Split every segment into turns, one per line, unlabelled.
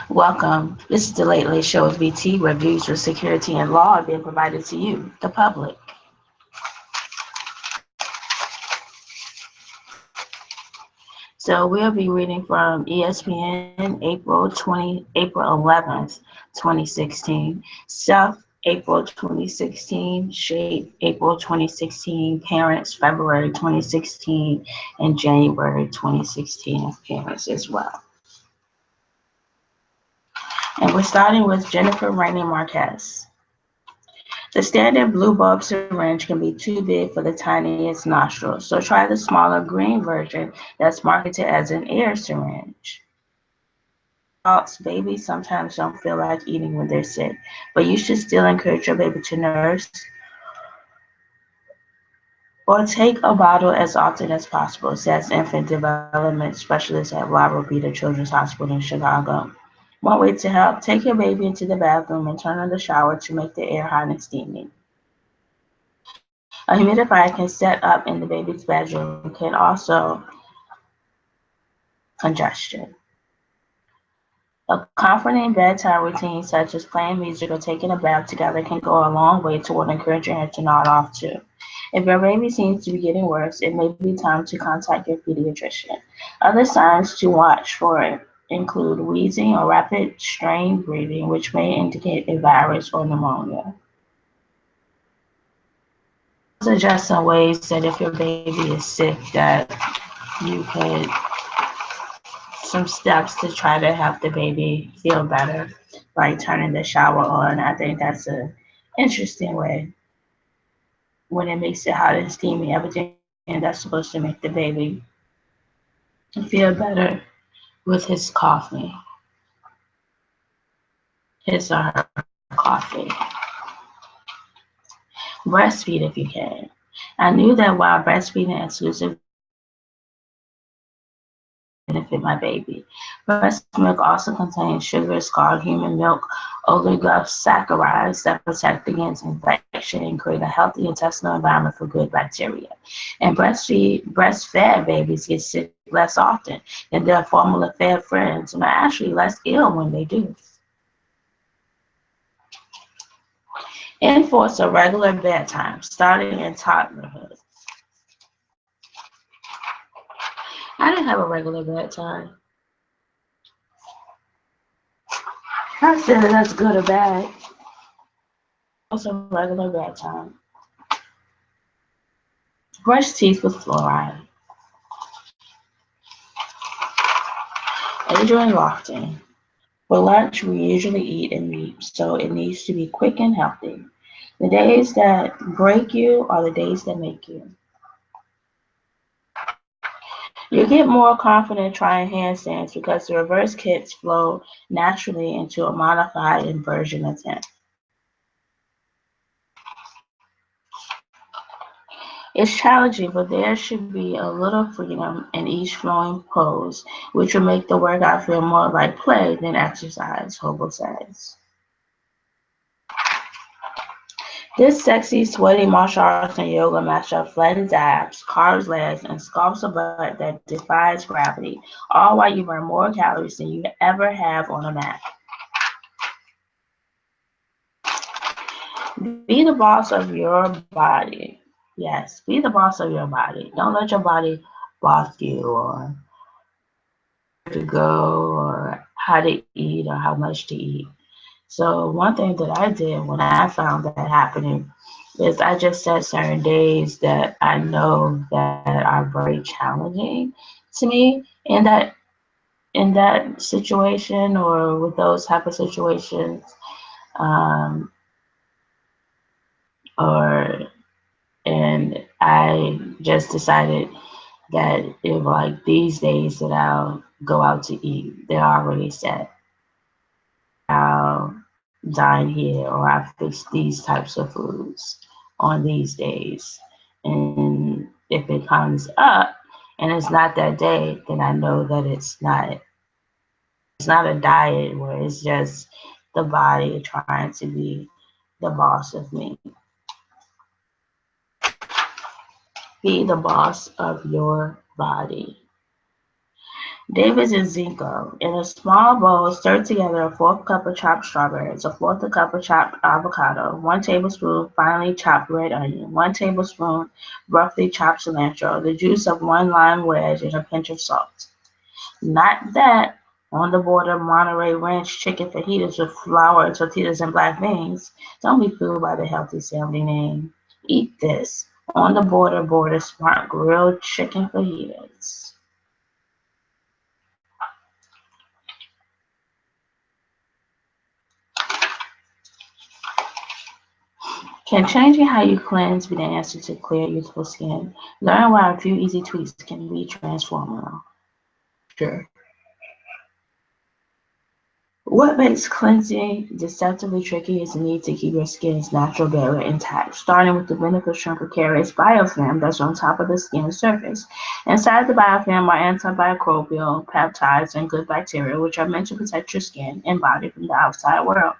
Welcome. This is the Late Late Show with VT, where views with security and law are being provided to you, the public. So we'll be reading from ESPN, April 11th, 2016, South April 2016, Shape April 2016, Parents February 2016, and January 2016 Parents as well. And we're starting with Jennifer Rainey Marquez. The standard blue bulb syringe can be too big for the tiniest nostrils, so try the smaller green version that's marketed as an air syringe. Adults, babies sometimes don't feel like eating when they're sick, but you should still encourage your baby to nurse or take a bottle as often as possible, says infant development specialist at Robert Beta Children's Hospital in Chicago. One way to help, take your baby into the bathroom and turn on the shower to make the air hot and steamy. A humidifier can set up in the baby's bedroom can also congestion. A comforting bedtime routine such as playing music or taking a bath together can go a long way toward encouraging her to nod off too. If your baby seems to be getting worse, it may be time to contact your pediatrician. Other signs to watch for include wheezing or rapid strained breathing, which may indicate a virus or pneumonia. Those are just some ways that if your baby is sick that you could some steps to try to help the baby feel better, like turning the shower on. I think that's an interesting way when it makes it hot and steamy, everything that's supposed to make the baby feel better with his coffee, his or her coffee. Breastfeed if you can. I knew that while breastfeeding exclusively benefit my baby. Breast milk also contains sugars called human milk oligosaccharides that protect against infection and create a healthy intestinal environment for good bacteria. And breastfed babies get sick less often than their formula-fed friends and are actually less ill when they do. Enforce a regular bedtime starting in toddlerhood. I didn't have a regular bedtime. I said that's good or bad. What's a regular bedtime? Brush teeth with fluoride. Adrian Lofton. For lunch, we usually eat in meat, so it needs to be quick and healthy. The days that break you are the days that make you. You get more confident trying handstands because the reverse kicks flow naturally into a modified inversion attempt. It's challenging, but there should be a little freedom in each flowing pose, which will make the workout feel more like play than exercise, Hobo says. This sexy, sweaty martial arts and yoga mashup flattens abs, carves legs, and sculpts a butt that defies gravity, all while you burn more calories than you ever have on a mat. Be the boss of your body. Yes, be the boss of your body. Don't let your body boss you or where to go or how to eat or how much to eat. So one thing that I did when I found that happening is I just set certain days that I know that are very challenging to me in that situation or with those type of situations, um, or and I just decided that if like these days that I'll go out to eat, they're already set. I'll dine here or I fix these types of foods on these days. And if it comes up and it's not that day, then I know that it's not a diet where it's just the body trying to be the boss of me. Be the boss of your body. Davis and Zinco. In a small bowl, stir together a fourth cup of chopped strawberries, a fourth cup of chopped avocado, 1 tablespoon finely chopped red onion, 1 tablespoon roughly chopped cilantro, the juice of 1 lime wedge, and a pinch of salt. Not that on the border Monterey Ranch chicken fajitas with flour, tortillas, and black beans. Don't be fooled by the healthy sounding name. Eat this. On the border smart grilled chicken fajitas. Can changing how you cleanse be the answer to clear, youthful skin? Learn why a few easy tweaks can be transformational. Sure. What makes cleansing deceptively tricky is the need to keep your skin's natural barrier intact, starting with the beneficial and precarious biofilm that's on top of the skin's surface. Inside the biofilm are antimicrobial peptides and good bacteria, which are meant to protect your skin and body from the outside world,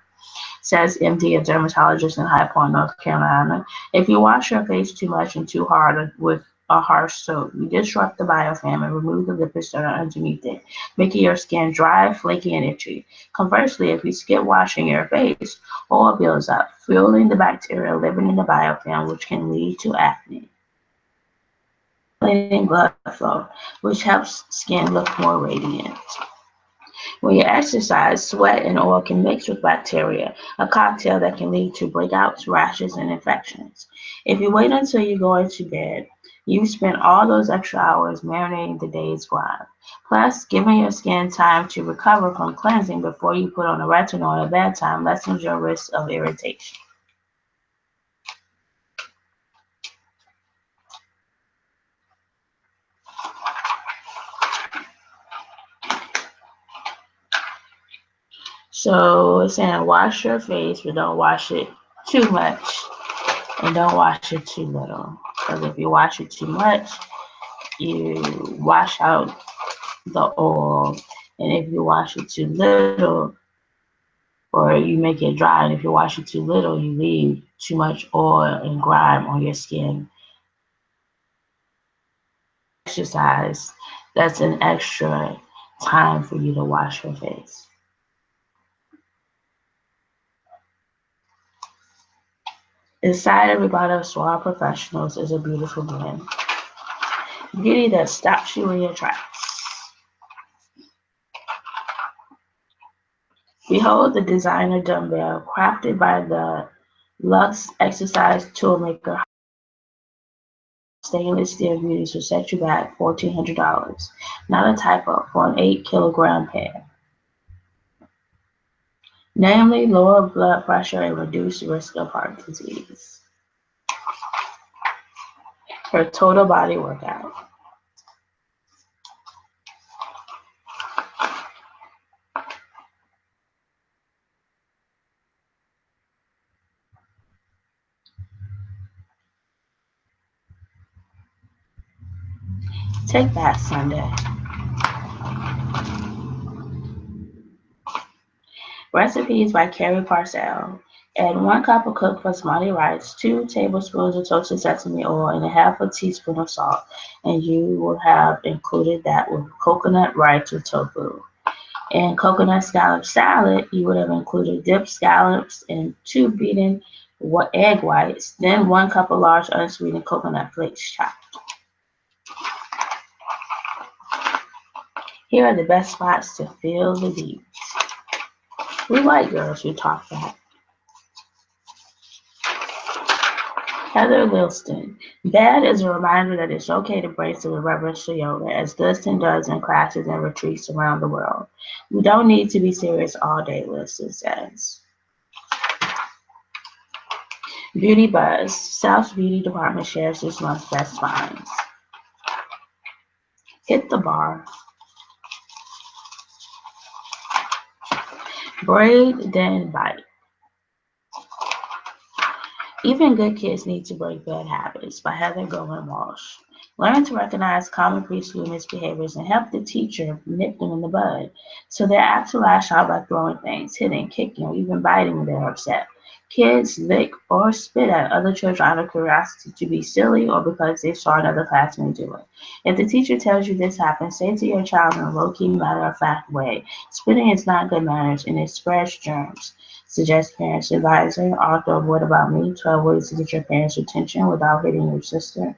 says MD, a dermatologist in High Point, North Carolina. If you wash your face too much and too hard with a harsh soap, you disrupt the biofilm and remove the lipids that are underneath it, making your skin dry, flaky, and itchy. Conversely, if you skip washing your face, oil builds up, fueling the bacteria living in the biofilm, which can lead to acne. Cleaning blood flow, which helps skin look more radiant. When you exercise, sweat and oil can mix with bacteria, a cocktail that can lead to breakouts, rashes, and infections. If you wait until you go into bed, you spend all those extra hours marinating the day's grind. Plus, giving your skin time to recover from cleansing before you put on a retinol at bedtime lessens your risk of irritation. So it's saying wash your face, but don't wash it too much and don't wash it too little. Because if you wash it too much, you wash out the oil, and if you wash it too little, or you make it dry, and if you wash it too little, you leave too much oil and grime on your skin. Exercise, that's an extra time for you to wash your face. Inside every bottle of Suave Professionals is a beautiful blend. Beauty that stops you in your tracks. Behold the designer dumbbell crafted by the Luxe Exercise Toolmaker. Stainless steel beauties will set you back $1,400. Not a typo for an 8-kilogram pair. Namely, lower blood pressure and reduced risk of heart disease. For total body workout. Take Back Sunday. Recipes by Carrie Parcell. Add 1 cup of cooked basmati rice, 2 tablespoons of toasted sesame oil, and a half a teaspoon of salt, and you will have included that with coconut rice with tofu. In coconut scallop salad, you would have included dipped scallops and 2 beaten egg whites, then 1 cup of large unsweetened coconut flakes chopped. Here are the best spots to feel the beat. We like girls who talk back. Heather Liston. Bad is a reminder that it's okay to brace some reverence to yoga, as Liston does in classes and retreats around the world. We don't need to be serious all day, Liston says. Beauty Buzz. South's beauty department shares this month's best finds. Hit the bar. Braid, then bite. Even good kids need to break bad habits by Heather Golan Walsh. Learn to recognize common preschool misbehaviors and help the teacher nip them in the bud. So they're apt to lash out by throwing things, hitting, kicking, or even biting when they're upset. Kids lick or spit at other children out of curiosity to be silly or because they saw another classmate do it. If the teacher tells you this happens, say to your child in a low-key, matter-of-fact way, spitting is not good manners and it spreads germs. Suggest parents advisor, author of What About Me? 12 Ways to Get Your Parents' Attention Without Hitting Your Sister.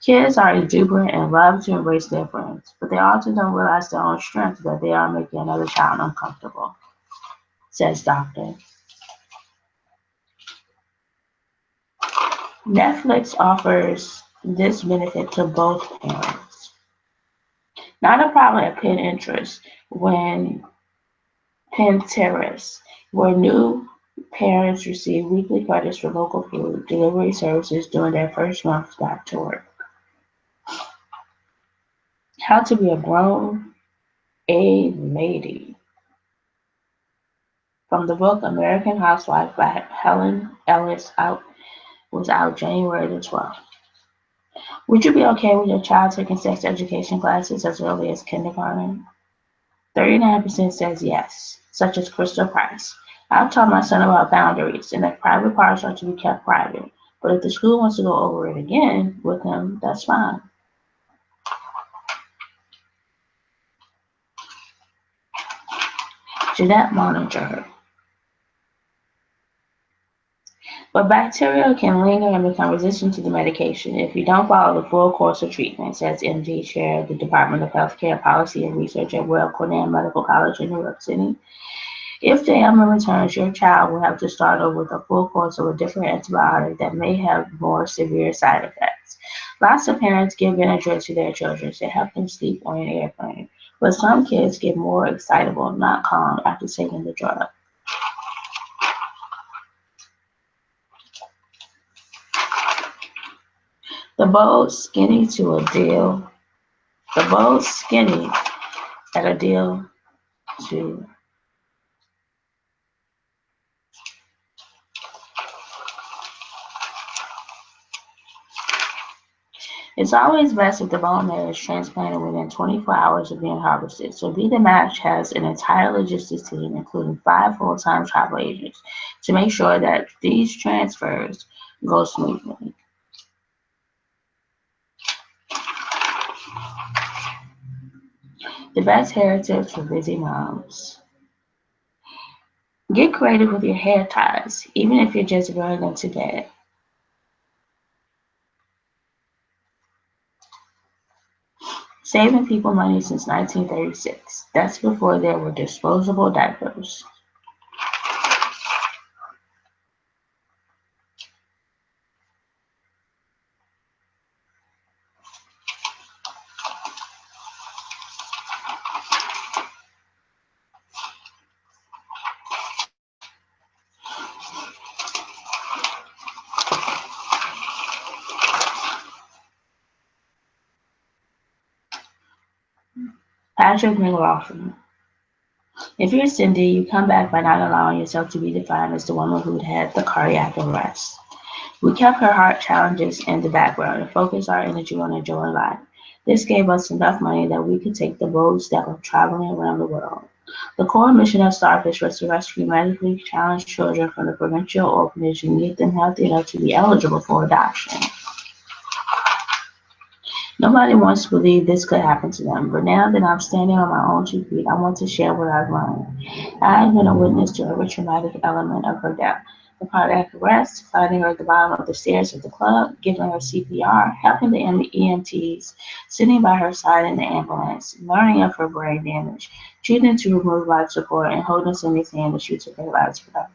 Kids are exuberant and love to embrace their friends, but they often don't realize their own strength that they are making another child uncomfortable, says Doctor. Netflix offers this benefit to both parents. Not a problem at Pinterest when Pinterest, where new parents receive weekly credits for local food delivery services during their first month back to work. How to be a grown A lady. From the book American Housewife by Helen Ellis was out January the 12th. Would you be okay with your child taking sex education classes as early as kindergarten? 39% says yes, such as Crystal Price. I've taught my son about boundaries and that private parts are to be kept private. But if the school wants to go over it again with him, that's fine. Jeanette Moninger. But bacteria can linger and become resistant to the medication if you don't follow the full course of treatment, says MD Chair of the Department of Healthcare Policy and Research at Weill Cornell Medical College in New York City. If the ailment returns, your child will have to start over with a full course of a different antibiotic that may have more severe side effects. Lots of parents give Benadryl to their children to help them sleep on an airplane, but some kids get more excitable, not calm, after taking the drug. The bold skinny to a deal. The bold skinny at a deal to. It's always best if the bone marrow is transplanted within 24 hours of being harvested. So Be the Match has an entire logistics team, including 5 full-time travel agents, to make sure that these transfers go smoothly. The best hair tips for busy moms. Get creative with your hair ties, even if you're just wearing them to bed. Saving people money since 1936. That's before there were disposable diapers. Patrick McLaughlin. If you're Cindy, you come back by not allowing yourself to be defined as the woman who'd had the cardiac arrest. We kept her heart challenges in the background and focused our energy on enjoying life. This gave us enough money that we could take the bold step of traveling around the world. The core mission of Starfish was to rescue medically challenged children from the provincial orphanage and get them healthy enough to be eligible for adoption. Nobody wants to believe this could happen to them, but now that I'm standing on my own 2 feet, I want to share what I've learned. I have been a witness to every traumatic element of her death. The cardiac arrest, finding her at the bottom of the stairs at the club, giving her CPR, helping the EMTs, sitting by her side in the ambulance, learning of her brain damage, choosing to remove life support, and holding Cindy's hand as she took her last breath.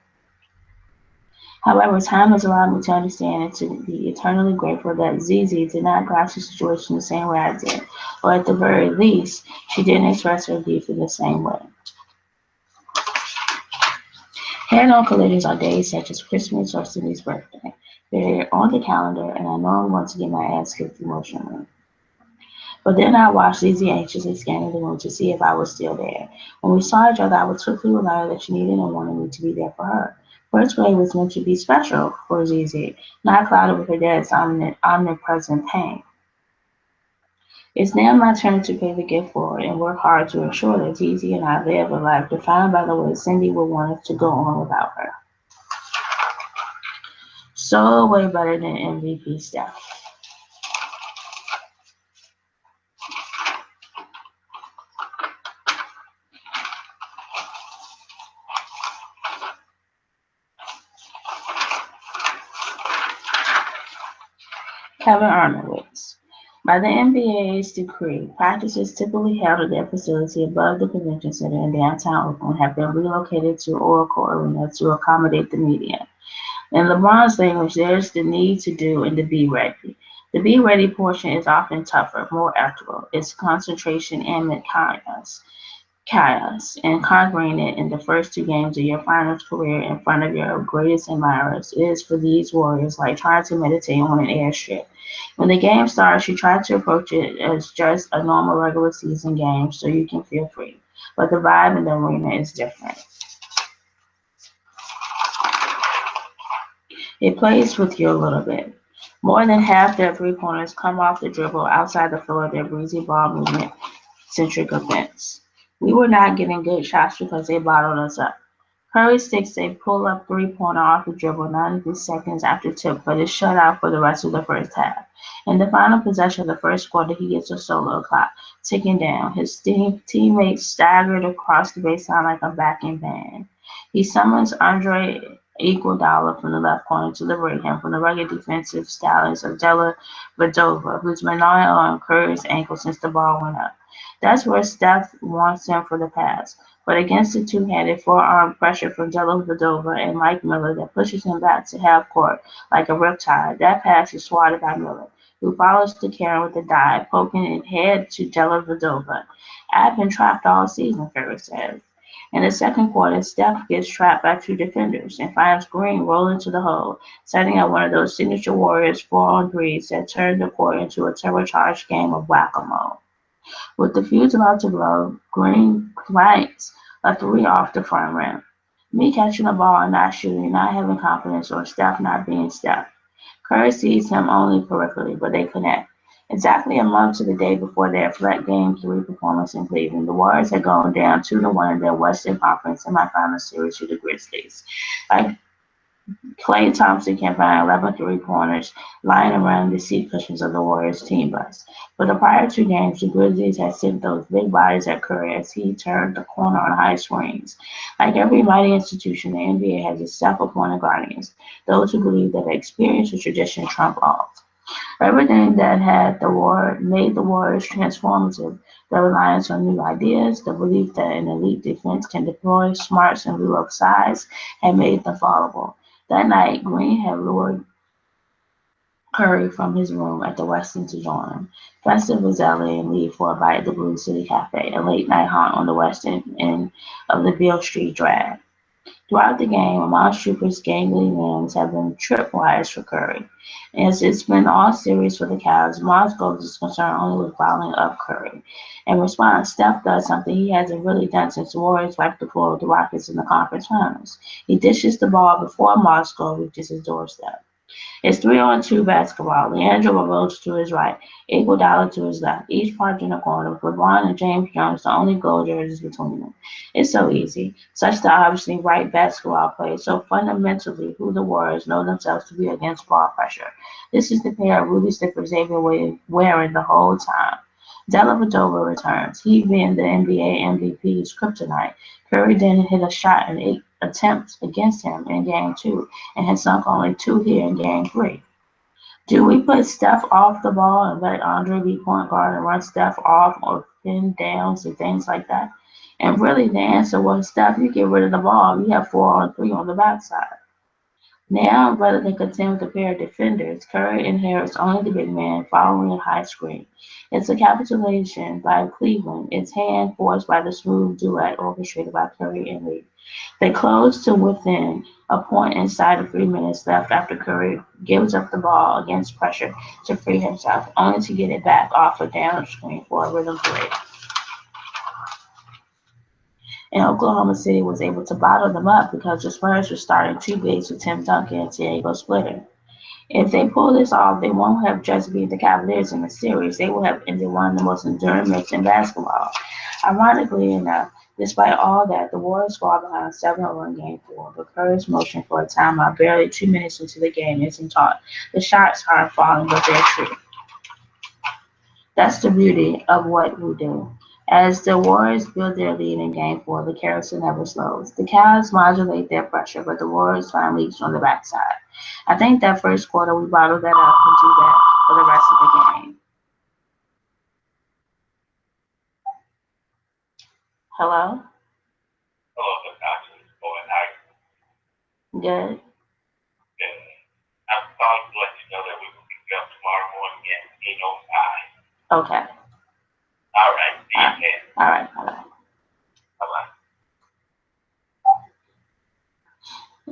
However, time has allowed me to understand and to be eternally grateful that ZZ did not grasp the situation the same way I did, or at the very least, she didn't express her grief in the same way. Head-on collisions are days such as Christmas or Cindy's birthday. They're on the calendar, and I know I'm going to get my ass kicked emotionally. But then I watched ZZ anxiously scanning the room to see if I was still there. When we saw each other, I would quickly remind her that she needed and wanted me to be there for her. First grade was meant to be special for ZZ, not clouded with her dad's omnipresent pain. It's now my turn to pay the gift forward and work hard to ensure that ZZ and I live a life defined by the way Cindy would want us to go on without her. So way better than MVP Steph. Kevin Arnowitz. By the NBA's decree, practices typically held at their facility above the convention center in downtown Oakland have been relocated to Oracle Arena to accommodate the media. In LeBron's language, there's the need to do and the be ready. The be ready portion is often tougher, more ethical. It's concentration and chaos, and conquering it in the first two games of your finals career in front of your greatest admirers is for these warriors like trying to meditate on an airstrip. When the game starts, you try to approach it as just a normal regular season game so you can feel free. But the vibe in the arena is different. It plays with you a little bit. More than half their three-pointers come off the dribble outside the flow of their breezy ball movement centric offense. We were not getting good shots because they bottled us up. Curry sticks a pull-up three-pointer off the dribble 90 seconds after tip, but is shut out for the rest of the first half. In the final possession of the first quarter, he gets a solo clock ticking down. His teammates staggered across the baseline like a backing band. He summons Andre Iguodala from the left corner to liberate him from the rugged defensive stylings of Della Vadova, who's been gnawing on Curry's ankle since the ball went up. That's where Steph wants him for the pass. But against the two-handed forearm pressure from Dellavedova and Mike Miller that pushes him back to half court like a riptide, that pass is swatted by Miller, who follows the Karen with a dive, poking it head to Dellavedova. I've been trapped all season, Curry says. In the second quarter, Steph gets trapped by two defenders and finds Green rolling to the hole, setting up one of those signature Warriors 4-on-3s that turn the court into a turbocharged game of whack-a-mole. With the fuse about to blow, Green clanks a three off the front rim. Me catching the ball and not shooting, not having confidence, or Steph not being Steph. Curry sees him only peripherally, but they connect. Exactly a month to the day before their flat Game 3 performance in Cleveland, the Warriors had gone down 2-1 in their Western Conference semifinal series to the Grizzlies. Like Klay Thompson can find 11 three-pointers lying around the seat cushions of the Warriors team bus. For the prior two games, the Grizzlies had sent those big bodies at Curry as he turned the corner on high screens. Like every mighty institution, the NBA has its self-appointed guardians, those who believe that experience and tradition trump all. Everything that had made the Warriors transformative, the reliance on new ideas, the belief that an elite defense can deploy smarts in lieu of size, had made them fallible. That night, Green had lured Curry from his room at the Westin to join him. Festive was LA and leave for a bite at the Blue City Cafe, a late-night haunt on the western end of the Beale Street Drive. Throughout the game, Amon Strooper's gangly limbs have been tripwires for Curry. As it's been all series for the Cavs, Amon's goal is concerned only with fouling up Curry. In response, Steph does something he hasn't really done since the Warriors wiped the floor with the Rockets in the conference finals. He dishes the ball before Moscow reaches his doorstep. It's 3-on-2 basketball. Leandro Barbosa to his right, Iguodala to his left, each parked in a corner, with LeBron and James Jones the only goal jerseys between them. It's so easy. Such the obviously right basketball play, so fundamentally who the Warriors know themselves to be against ball pressure. This is the pair of ruby slippers they've been wearing the whole time. Dellavedova returns. He being the NBA MVP's kryptonite. Curry didn't hit a shot in 8 attempts against him in Game 2 and had sunk only 2 here in Game 3. Do we put Steph off the ball and let Andre be point guard and run Steph off or pin downs and things like that? And really the answer was, Steph, you get rid of the ball. You have 4-on-3 on the backside. Now, rather than contend with a pair of defenders, Curry inherits only the big man following a high screen. It's a capitulation by Cleveland, its hand forced by the smooth duet orchestrated by Curry and Lee. They close to within a point inside of 3 minutes left after Curry gives up the ball against pressure to free himself, only to get it back off a down screen for a rhythm play. And Oklahoma City was able to bottle them up because the Spurs were starting two bigs with Tim Duncan and Diego Splitter. If they pull this off, they won't have just beat the Cavaliers in the series. They will have ended one of the most enduring myths in basketball. Ironically enough, Despite all that, the Warriors fall behind 7-0 in Game 4, but Curry's motion for a timeout barely 2 minutes into the game isn't taught. The shots aren't falling, but they're true. That's the beauty of what we do. As the Warriors build their lead in Game 4, the carousel never slows. The Cavs modulate their pressure, but the Warriors find leaks on the backside. I think that first quarter we bottled that up and do that for the rest of the game. Hello?
Hello, the doctor is going out.
Good.
I'm calling to let you know that we will pick you up tomorrow morning at 8:05.
Okay.
All right. See you then.
All right. Bye-bye.
Bye-bye.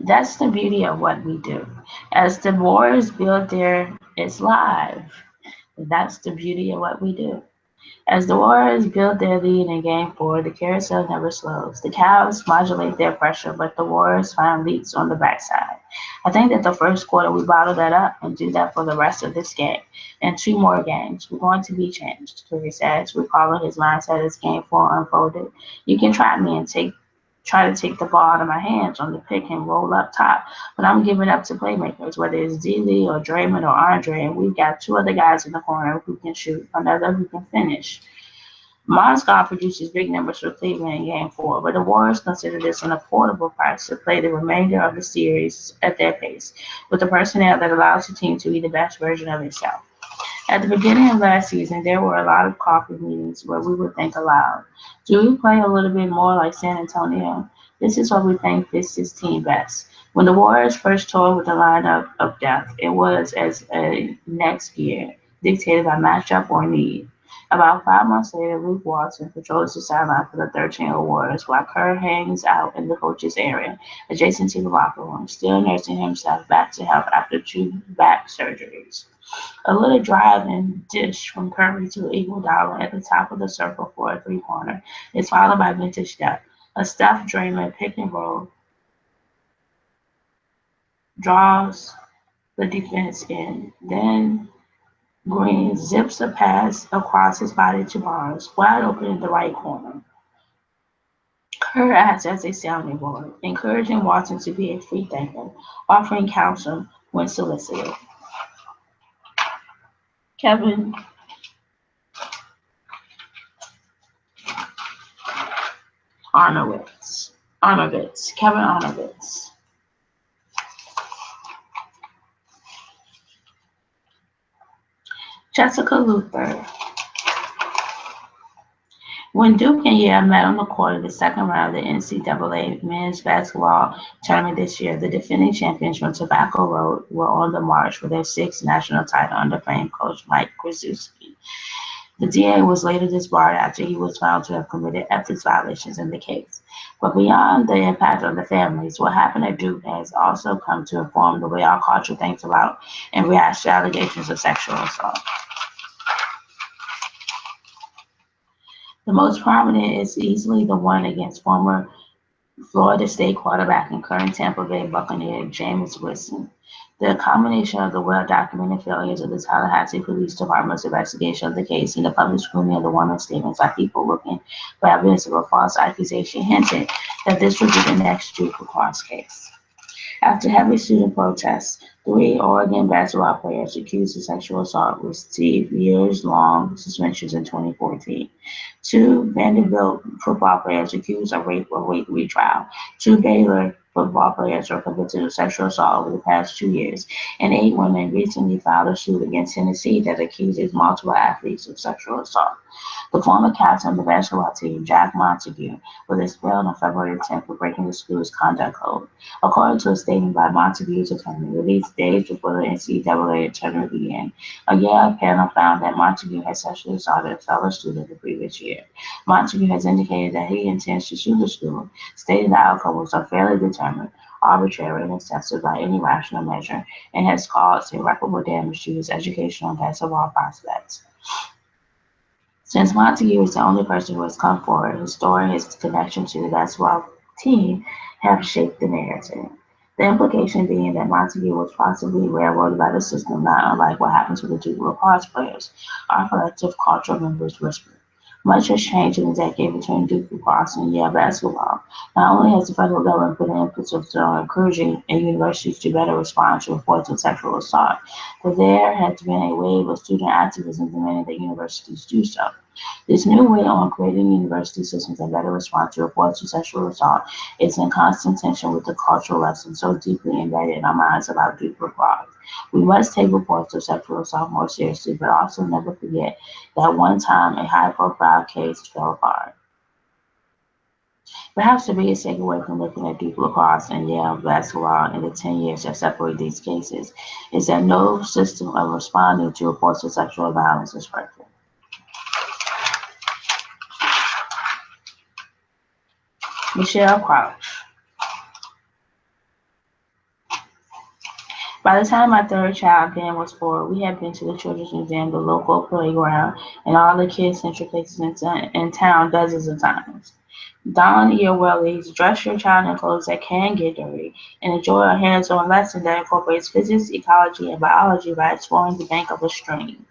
That's the beauty of what we do. As the Warriors build their, it's live. That's the beauty of what we do. As the Warriors build their lead in Game 4, the carousel never slows. The Cavs modulate their pressure, but the Warriors find leaks on the backside. I think that the first quarter we bottle that up and do that for the rest of this game. And 2 more games, we're going to be changed, Curry says, recalling his mindset as Game 4 unfolded. You can try me and try to take the ball out of my hands on the pick and roll up top. But I'm giving up to playmakers, whether it's D. Lee or Draymond or Andre, and we've got 2 other guys in the corner who can shoot, another who can finish. Mozgov produces big numbers for Cleveland in Game 4, but the Warriors consider this an affordable price to play the remainder of the series at their pace, with the personnel that allows the team to be the best version of itself. At the beginning of last season, there were a lot of coffee meetings where we would think aloud. Do we play a little bit more like San Antonio? This is what we think fits this team best. When the Warriors first toyed with the lineup of depth, it was as a next year, dictated by matchup or need. About 5 months later, Luke Walton patrols the sideline for the 13-year-old Warriors while Kerr hangs out in the coach's area, adjacent to the locker room, still nursing himself back to health after 2 back surgeries. A little drive and dish from Curry to Iguodala at the top of the circle for a three-pointer is followed by vintage step. A Steph Draymond pick and roll draws the defense in. Then Green zips a pass across his body to Barnes, wide open in the right corner. Kerr acts as a sounding board, encouraging Watson to be a free thinker, offering counsel when solicited. Kevin Kevin Arnovitz. Jessica Luther. When Duke and Yale met on the court of the second round of the NCAA men's basketball tournament this year, the defending champions from Tobacco Road were on the march for their 6th national title under famed coach Mike Krzyzewski. The DA was later disbarred after he was found to have committed ethics violations in the case. But beyond the impact on the families, what happened at Duke has also come to inform the way our culture thinks about and reacts to allegations of sexual assault. The most prominent is easily the one against former Florida State quarterback and current Tampa Bay Buccaneer Jameis Winston. The combination of the well-documented failures of the Tallahassee Police Department's investigation of the case and the public scrutiny of the woman's statements by people looking for evidence of a false accusation hinted that this would be the next Duke lacrosse case. After heavy student protests, 3 Oregon basketball players accused of sexual assault received years-long suspensions in 2014. 2 Vanderbilt football players accused of rape await retrial. 2 Baylor football players were convicted of sexual assault over the past 2 years. And 8 women recently filed a suit against Tennessee that accuses multiple athletes of sexual assault. The former captain of the basketball team, Jack Montague, was expelled on February 10th for breaking the school's conduct code. According to a statement by Montague's attorney, released days before the NCAA tournament began, a Yale panel found that Montague had sexually assaulted a fellow student the previous year. Montague has indicated that he intends to sue the school, stating the outcome was unfairly determined, arbitrary, and excessive by any rational measure, and has caused irreparable damage to his educational and basketball prospects. Since Montague is the only person who has come forward, his story and his connection to the basketball team have shaped the narrative. The implication being that Montague was possibly railroaded by the system, not unlike what happened to the Duke lacrosse players, our collective cultural members whispered. Much has changed in the decade between Duke lacrosse and Yale basketball. Not only has the federal government put an emphasis on encouraging universities to better respond to reports of sexual assault, but there has been a wave of student activism demanding that universities do so. This new way on creating university systems that better respond to reports of sexual assault is in constant tension with the cultural lessons so deeply embedded in our minds about Duke lacrosse. We must take reports of sexual assault more seriously, but also never forget that one time a high profile case fell apart. Perhaps the biggest takeaway from looking at Duke lacrosse and Yale basketball in the 10 years that separate these cases is that no system of responding to reports of sexual violence is perfect. Michelle Crouch. By the time my third child, Dan, was 4, we had been to the Children's Museum, the local playground, and all the kid-centric places in town dozens of times. Don your wellies, dress your child in clothes that can get dirty, and enjoy a hands-on lesson that incorporates physics, ecology, and biology by exploring the bank of a stream.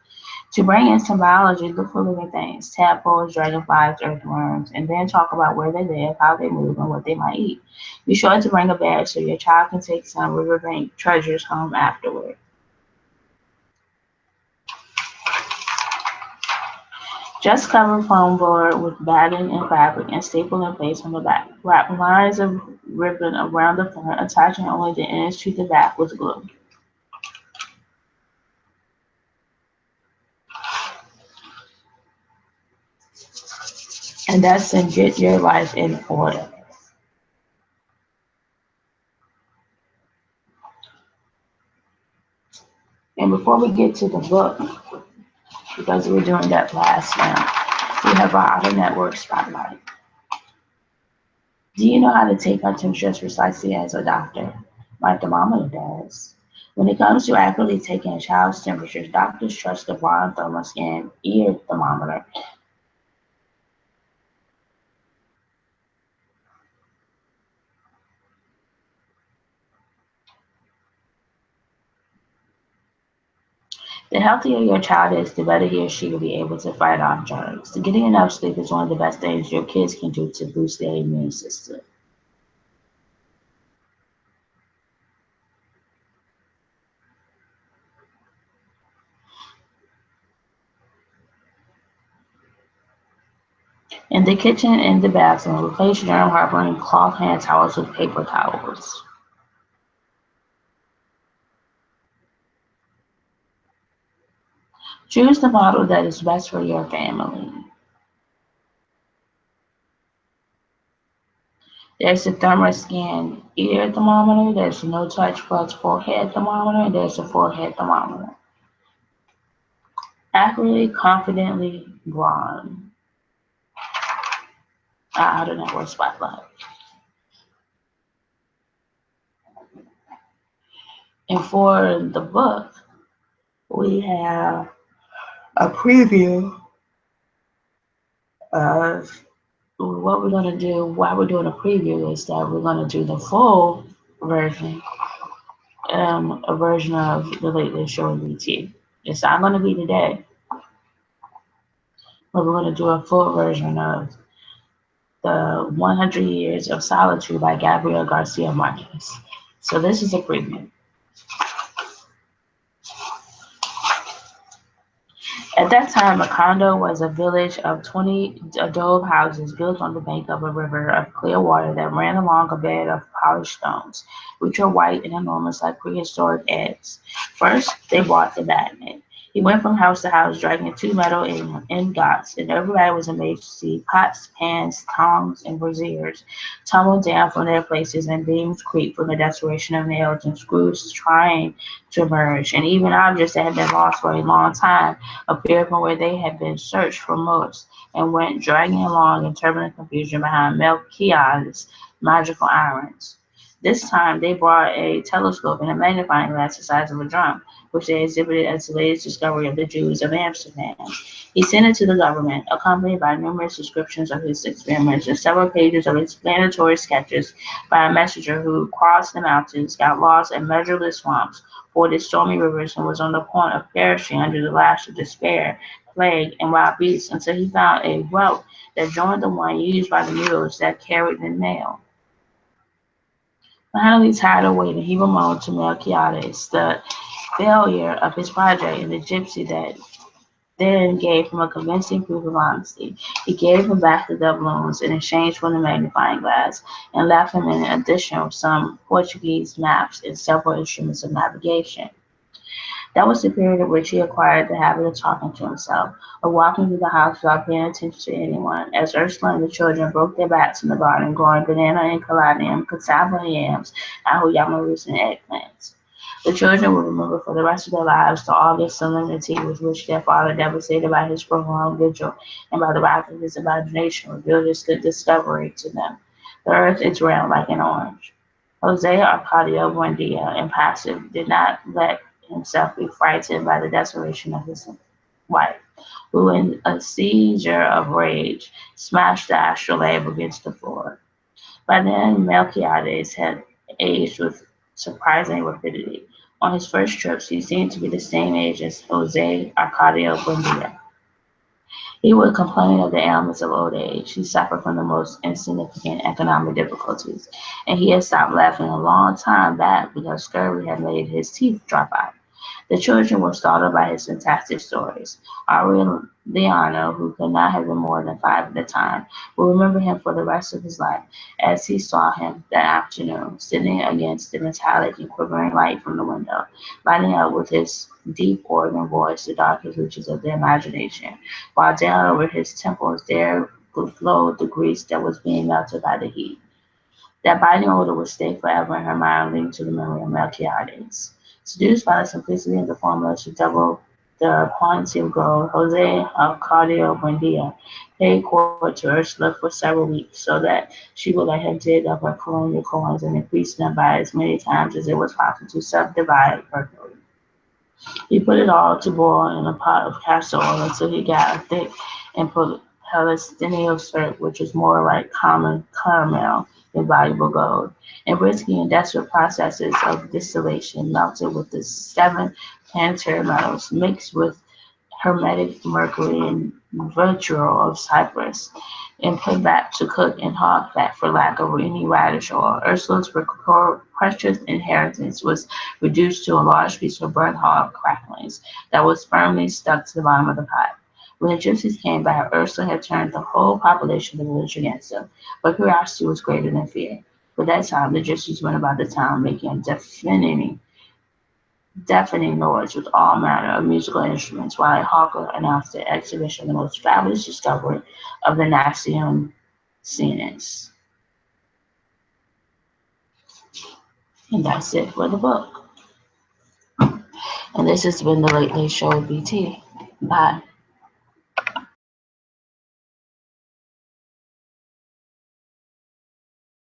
To bring in some biology, look for living things, tadpoles, dragonflies, earthworms, and then talk about where they live, how they move, and what they might eat. Be sure to bring a bag so your child can take some riverbank treasures home afterward. Just cover foam board with batting and fabric and staple in place on the back. Wrap lines of ribbon around the front, attaching only the ends to the back with glue. And that's in Get Your Life in Order. And before we get to the book, because we're doing that last now, we have our outer network spotlight. Do you know how to take our temperature precisely as a doctor? My thermometer does. When it comes to accurately taking a child's temperatures, doctors trust the Braun Thermoscan ear thermometer. The healthier your child is, the better he or she will be able to fight off germs. Getting enough sleep is one of the best things your kids can do to boost their immune system. In the kitchen and the bathroom, replace germ harboring cloth hand towels with paper towels. Choose the model that is best for your family. There's the Thermoscan ear thermometer, there's no touch plus forehead thermometer, and there's a forehead thermometer. Accurately, confidently, Braun. Outer network spotlight. And for the book, we have a preview of what we're going to do. Why we're doing a preview is that we're going to do the full version, a version of the Late Late Show with BT. It's not going to be today, but we're going to do a full version of the 100 Years of Solitude by Gabriel Garcia Marquez. So this is a preview. At that time, Macondo was a village of 20 adobe houses built on the bank of a river of clear water that ran along a bed of polished stones, which were white and enormous like prehistoric eggs. First, they brought the batman. He went from house to house, dragging two metal ingots, and everybody was amazed to see pots, pans, tongs, and braziers tumble down from their places and beams creak from the desperation of nails and screws trying to emerge, and even objects that had been lost for a long time appeared from where they had been searched for months and went dragging along in turbulent confusion behind Melchior's magical irons. This time they brought a telescope and a magnifying glass the size of a drum, which they exhibited as the latest discovery of the Jews of Amsterdam. He sent it to the government, accompanied by numerous descriptions of his experiments and several pages of explanatory sketches by a messenger who crossed the mountains, got lost in measureless swamps, forded stormy rivers, and was on the point of perishing under the lash of despair plague and wild beasts until he found a route that joined the one used by the mules that carried the mail. Finally, tired of waiting, he bemoaned to Melquiades the failure of his project, and the gypsy that then gave him a convincing proof of honesty. He gave him back the doubloons in exchange for the magnifying glass, and left him in addition some Portuguese maps and several instruments of navigation. That was the period in which he acquired the habit of talking to himself, of walking through the house without paying attention to anyone, as Ursula and the children broke their backs in the garden, growing banana and caladium, cassava and yams, ahuyamas roots and eggplants. The children would remember for the rest of their lives the August solemnity with which their father, devastated by his prolonged vigil and by the wrath of his imagination, revealed his good discovery to them. The earth is round like an orange. Jose Arcadio Buendia, impassive, did not let himself be frightened by the desolation of his wife, who, in a seizure of rage, smashed the astrolabe against the floor. By then, Melquiades had aged with surprising rapidity. On his first trips, he seemed to be the same age as Jose Arcadio Buendia. He would complain of the ailments of old age. He suffered from the most insignificant economic difficulties, and he had stopped laughing a long time back because scurvy had made his teeth drop out. The children were startled by his fantastic stories. Aureliano, who could not have been more than 5 at the time, will remember him for the rest of his life, as he saw him that afternoon, sitting against the metallic and quivering light from the window, lighting up with his deep organ voice the darkest reaches of the imagination, while down over his temples there flowed the grease that was being melted by the heat. That biting odor would stay forever in her mind, linked to the memory of Melquiades. Seduced by the simplicity of the formula, she doubled the quantity of gold. Jose Arcadio Buendia paid court to Ursula for several weeks, so that she would let him dig up her colonial coins and increase them by as many times as it was possible to subdivide Mercury. He put it all to boil in a pot of castor oil until he got a thick and Palestinian syrup, which was more like common caramel than valuable gold. And risky and desperate processes of distillation melted with the 7 planetary metals, mixed with hermetic mercury and vitriol of Cyprus, and put back to cook in hog fat for lack of any radish oil. Ursula's precious inheritance was reduced to a large piece of burnt hog cracklings that was firmly stuck to the bottom of the pot. When the gypsies came back, Ursula had turned the whole population of the village against them, but curiosity was greater than fear. For that time, the gypsies went about the town making deafening noise with all manner of musical instruments, while a hawker announced the exhibition of the most fabulous discovery of the Naxium Sinus. And that's it for the book. And this has been the Late Late Show with BT. Bye.